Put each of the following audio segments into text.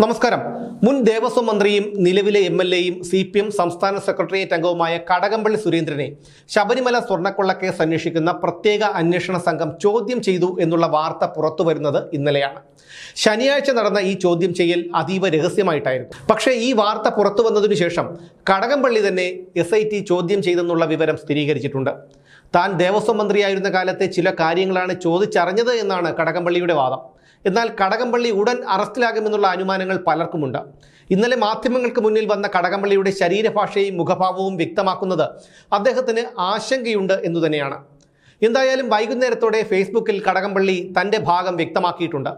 നമസ്കാരം. മുൻ ദേവസ്വം മന്ത്രിയും നിലവിലെ എംഎൽഎയും സിപിഎം സംസ്ഥാന സെക്രട്ടേറിയറ്റ് അംഗവുമായ കടകംപള്ളി സുരേന്ദ്രനെ ശബരിമല സ്വർണ്ണക്കൊള്ള കേസ് അന്വേഷിക്കുന്ന പ്രത്യേക അന്വേഷണ സംഘം ചോദ്യം ചെയ്തു എന്നുള്ള വാർത്ത പുറത്തുവരുന്നത് ഇന്നലെയാണ്. ശനിയാഴ്ച നടന്ന ഈ ചോദ്യം ചെയ്യൽ അതീവ രഹസ്യമായിട്ടായിരുന്നു. പക്ഷേ ഈ വാർത്ത പുറത്തു വന്നതിനു ശേഷം കടകംപള്ളി തന്നെ SIT ചോദ്യം ചെയ്തെന്നുള്ള വിവരം സ്ഥിരീകരിച്ചിട്ടുണ്ട്. താൻ ദേവസ്വം മന്ത്രിയായിരുന്ന കാലത്തെ ചില കാര്യങ്ങളാണ് ചോദിച്ചറിഞ്ഞത് എന്നാണ് കടകംപള്ളിയുടെ വാദം. എന്നാൽ കടകംപള്ളി ഉടൻ അറസ്റ്റിലാകുമെന്നുള്ള അനുമാനങ്ങൾ പലർക്കുമുണ്ട്. ഇന്നലെ മാധ്യമങ്ങൾക്ക് മുന്നിൽ വന്ന കടകംപള്ളിയുടെ ശരീരഭാഷയും മുഖഭാവവും വ്യക്തമാക്കുന്നത് അദ്ദേഹത്തിന് ആശങ്കയുണ്ട് എന്നുതന്നെയാണ്. എന്തായാലും വൈകുന്നേരത്തോടെ ഫേസ്ബുക്കിൽ കടകംപള്ളി തൻ്റെ ഭാഗം വ്യക്തമാക്കിയിട്ടുണ്ട്.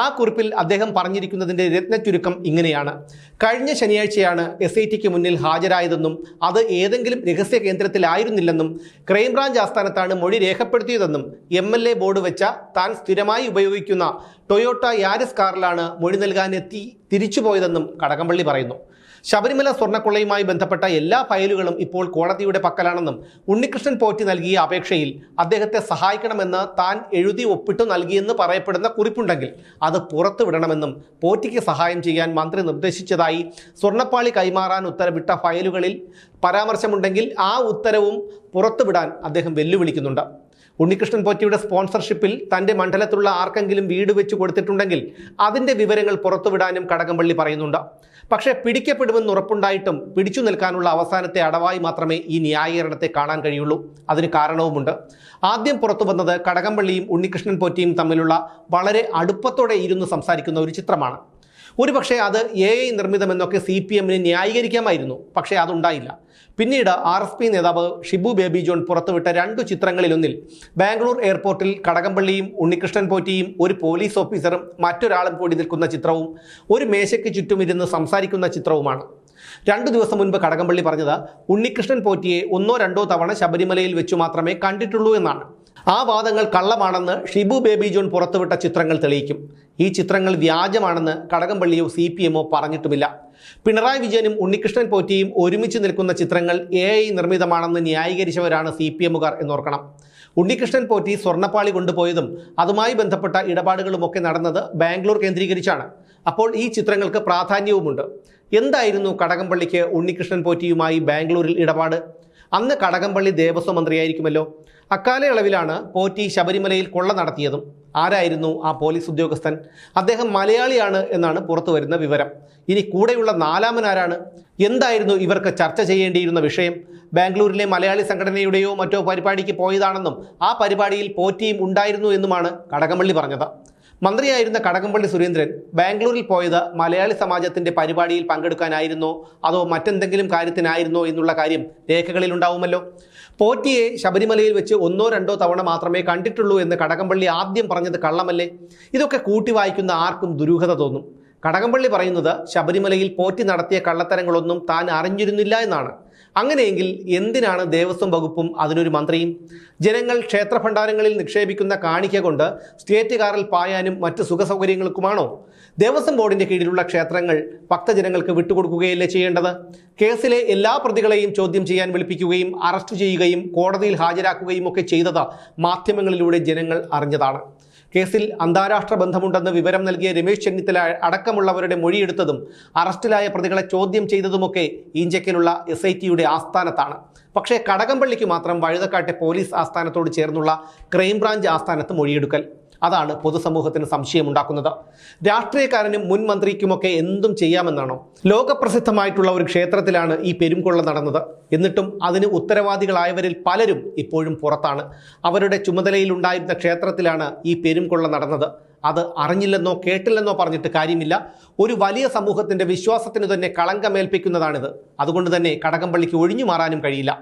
ആ കുറിപ്പിൽ അദ്ദേഹം പറഞ്ഞിരിക്കുന്നതിൻ്റെ രത്നചുരുക്കം ഇങ്ങനെയാണ്: കഴിഞ്ഞ ശനിയാഴ്ചയാണ് SITക്ക് മുന്നിൽ ഹാജരായതെന്നും അത് ഏതെങ്കിലും രഹസ്യ കേന്ദ്രത്തിലായിരുന്നില്ലെന്നും ക്രൈംബ്രാഞ്ച് ആസ്ഥാനത്താണ് മൊഴി രേഖപ്പെടുത്തിയതെന്നും MLA ബോർഡ് വെച്ച താൻ സ്ഥിരമായി ഉപയോഗിക്കുന്ന ടൊയോട്ട യാരിസ് കാറിലാണ് മൊഴി നൽകാനെത്തി തിരിച്ചുപോയതെന്നും കടകംപള്ളി പറയുന്നു. ശബരിമല സ്വർണ്ണക്കൊള്ളയുമായി ബന്ധപ്പെട്ട എല്ലാ ഫയലുകളും ഇപ്പോൾ കോടതിയുടെ പക്കലാണെന്നും ഉണ്ണികൃഷ്ണൻ പോറ്റി നൽകിയ അപേക്ഷയിൽ അദ്ദേഹത്തെ സഹായിക്കണമെന്ന് താൻ എഴുതി ഒപ്പിട്ടു നൽകിയെന്ന് പറയപ്പെടുന്ന കുറിപ്പുണ്ടെങ്കിൽ അത് പുറത്തുവിടണമെന്നും പോറ്റിക്ക് സഹായം ചെയ്യാൻ മന്ത്രി നിർദ്ദേശിച്ചതായി സ്വർണ്ണപ്പാളി കൈമാറാൻ ഉത്തരവിട്ട ഫയലുകളിൽ പരാമർശമുണ്ടെങ്കിൽ ആ ഉത്തരവും പുറത്തുവിടാൻ അദ്ദേഹം വെല്ലുവിളിക്കുന്നുണ്ട്. ഉണ്ണികൃഷ്ണൻ പോറ്റിയുടെ സ്പോൺസർഷിപ്പിൽ തൻ്റെ മണ്ഡലത്തിലുള്ള ആർക്കെങ്കിലും വീട് വെച്ച് കൊടുത്തിട്ടുണ്ടെങ്കിൽ അതിൻ്റെ വിവരങ്ങൾ പുറത്തുവിടാനും കടകംപള്ളി പറയുന്നുണ്ട്. പക്ഷേ പിടിക്കപ്പെടുമെന്ന് ഉറപ്പുണ്ടായിട്ടും പിടിച്ചു നിൽക്കാനുള്ള അവസാനത്തെ അടവായി മാത്രമേ ഈ ന്യായീകരണത്തെ കാണാൻ കഴിയുള്ളൂ. അതിന് കാരണവുമുണ്ട്. ആദ്യം പുറത്തു വന്നത് കടകംപള്ളിയും ഉണ്ണികൃഷ്ണൻ പോറ്റിയും തമ്മിലുള്ള വളരെ അടുപ്പത്തോടെ ഇരുന്ന് സംസാരിക്കുന്ന ഒരു ചിത്രമാണ്. ഒരുപക്ഷെ അത് AI നിർമ്മിതമെന്നൊക്കെ CPMന് ന്യായീകരിക്കാമായിരുന്നു. പക്ഷേ അതുണ്ടായില്ല. പിന്നീട് RSP നേതാവ് ഷിബു ബേബി ജോൺ പുറത്തുവിട്ട 2 ചിത്രങ്ങളിലൊന്നിൽ ബാംഗ്ലൂർ എയർപോർട്ടിൽ കടകംപള്ളിയും ഉണ്ണികൃഷ്ണൻ പോറ്റിയും ഒരു പോലീസ് ഓഫീസറും മറ്റൊരാളും കൂടി നിൽക്കുന്ന ചിത്രവും ഒരു മേശയ്ക്ക് ചുറ്റുമിരുന്ന് സംസാരിക്കുന്ന ചിത്രവുമാണ്. 2 ദിവസം മുൻപ് കടകംപള്ളി പറഞ്ഞത് ഉണ്ണികൃഷ്ണൻ പോറ്റിയെ 1-2 തവണ ശബരിമലയിൽ വെച്ചു മാത്രമേ കണ്ടിട്ടുള്ളൂ എന്നാണ്. ആ വാദങ്ങൾ കള്ളമാണെന്ന് ഷിബു ബേബി ജോൺ പുറത്തുവിട്ട ചിത്രങ്ങൾ തെളിയിക്കും. ഈ ചിത്രങ്ങൾ വ്യാജമാണെന്ന് കടകംപള്ളിയോ CPMോ പറഞ്ഞിട്ടുമില്ല. പിണറായി വിജയനും ഉണ്ണികൃഷ്ണൻ പോറ്റിയും ഒരുമിച്ച് നിൽക്കുന്ന ചിത്രങ്ങൾ AI നിർമ്മിതമാണെന്ന് ന്യായീകരിച്ചവരാണ് CPMകാർ എന്നോർക്കണം. ഉണ്ണികൃഷ്ണൻ പോറ്റി സ്വർണ്ണപ്പാളി കൊണ്ടുപോയതും അതുമായി ബന്ധപ്പെട്ട ഇടപാടുകളുമൊക്കെ നടന്നത് ബാംഗ്ലൂർ കേന്ദ്രീകരിച്ചാണ്. അപ്പോൾ ഈ ചിത്രങ്ങൾക്ക് പ്രാധാന്യവുമുണ്ട്. എന്തായിരുന്നു കടകംപള്ളിക്ക് ഉണ്ണികൃഷ്ണൻ പോറ്റിയുമായി ബാംഗ്ലൂരിൽ ഇടപാട്? അന്ന് കടകംപള്ളി ദേവസ്വം മന്ത്രിയായിരിക്കുമല്ലോ. അക്കാലയളവിലാണ് പോറ്റി ശബരിമലയിൽ കൊള്ള നടത്തിയതും. ആരായിരുന്നു ആ പോലീസ് ഉദ്യോഗസ്ഥൻ? അദ്ദേഹം മലയാളിയാണ് എന്നാണ് പുറത്തു വരുന്ന വിവരം. ഇനി കൂടെയുള്ള നാലാമനാരാണ്? എന്തായിരുന്നു ഇവർക്ക് ചർച്ച ചെയ്യേണ്ടിയിരുന്ന വിഷയം? ബാംഗ്ലൂരിലെ മലയാളി സംഘടനയുടെയോ മറ്റോ പരിപാടിക്ക് പോയതാണെന്നും ആ പരിപാടിയിൽ പോറ്റിയും ഉണ്ടായിരുന്നു എന്നുമാണ് കടകംപള്ളി പറഞ്ഞത്. മന്ത്രിയായിരുന്ന കടകംപള്ളി സുരേന്ദ്രൻ ബാംഗ്ലൂരിൽ പോയത് മലയാളി സമാജത്തിൻ്റെ പരിപാടിയിൽ പങ്കെടുക്കാനായിരുന്നോ അതോ മറ്റെന്തെങ്കിലും കാര്യത്തിനായിരുന്നോ എന്നുള്ള കാര്യം രേഖകളിൽ ഉണ്ടാവുമല്ലോ. പോറ്റിയെ ശബരിമലയിൽ വെച്ച് 1-2 തവണ മാത്രമേ കണ്ടിട്ടുള്ളൂ എന്ന് കടകംപള്ളി ആദ്യം പറഞ്ഞത് കള്ളമല്ലേ? ഇതൊക്കെ കൂട്ടി വായിക്കുന്ന ആർക്കും ദുരൂഹത തോന്നും. കടകംപള്ളി പറയുന്നത് ശബരിമലയിൽ പോറ്റി നടത്തിയ കള്ളത്തരങ്ങളൊന്നും താൻ അറിഞ്ഞിരുന്നില്ല എന്നാണ്. അങ്ങനെയെങ്കിൽ എന്തിനാണ് ദേവസ്വം വകുപ്പും അതിനൊരു മന്ത്രിയും? ജനങ്ങൾ ക്ഷേത്രഭണ്ഡാരങ്ങളിൽ നിക്ഷേപിക്കുന്ന കാണിക്ക കൊണ്ട് സ്റ്റേറ്റ് കാറിൽ പായാനും മറ്റ് സുഖസൗകര്യങ്ങൾക്കുമാണോ? ദേവസ്വം ബോർഡിൻ്റെ കീഴിലുള്ള ക്ഷേത്രങ്ങൾ ഭക്തജനങ്ങൾക്ക് വിട്ടുകൊടുക്കുകയല്ലേ ചെയ്യേണ്ടത്? കേസിലെ എല്ലാ പ്രതികളെയും ചോദ്യം ചെയ്യാൻ വിളിപ്പിക്കുകയും അറസ്റ്റ് ചെയ്യുകയും കോടതിയിൽ ഹാജരാക്കുകയും ഒക്കെ ചെയ്തത് മാധ്യമങ്ങളിലൂടെ ജനങ്ങൾ അറിഞ്ഞതാണ്. കേസിൽ അന്താരാഷ്ട്ര ബന്ധമുണ്ടെന്ന് വിവരം നൽകിയ രമേശ് ചെന്നിത്തല അടക്കമുള്ളവരുടെ മൊഴിയെടുത്തതും അറസ്റ്റിലായ പ്രതികളെ ചോദ്യം ചെയ്തതുമൊക്കെ ഈഞ്ചക്കലുള്ള SITയുടെ ആസ്ഥാനത്താണ്. പക്ഷേ കടകംപള്ളിക്ക് മാത്രം വഴുതക്കാട്ടെ പോലീസ് ആസ്ഥാനത്തോട് ചേർന്നുള്ള ക്രൈംബ്രാഞ്ച് ആസ്ഥാനത്ത് മൊഴിയെടുക്കൽ. അതാണ് പൊതുസമൂഹത്തിന് സംശയമുണ്ടാക്കുന്നത്. രാഷ്ട്രീയക്കാരനും മുൻ മന്ത്രിക്കുമൊക്കെ എന്തും ചെയ്യാമെന്നാണോ? ലോകപ്രസിദ്ധമായിട്ടുള്ള ഒരു ക്ഷേത്രത്തിലാണ് ഈ പെരുംകൊള്ള നടന്നത്. എന്നിട്ടും അതിന് ഉത്തരവാദികളായവരിൽ പലരും ഇപ്പോഴും പുറത്താണ്. അവരുടെ ചുമതലയിലുണ്ടായിരുന്ന ക്ഷേത്രത്തിലാണ് ഈ പെരുംകൊള്ള നടന്നത്. അത് അറിഞ്ഞില്ലെന്നോ കേട്ടില്ലെന്നോ പറഞ്ഞിട്ട് കാര്യമില്ല. ഒരു വലിയ സമൂഹത്തിൻ്റെ വിശ്വാസത്തിന് തന്നെ കളങ്കമേൽപ്പിക്കുന്നതാണിത്. അതുകൊണ്ട് തന്നെ കടകംപള്ളിക്ക് ഒഴിഞ്ഞു മാറാനും കഴിയില്ല.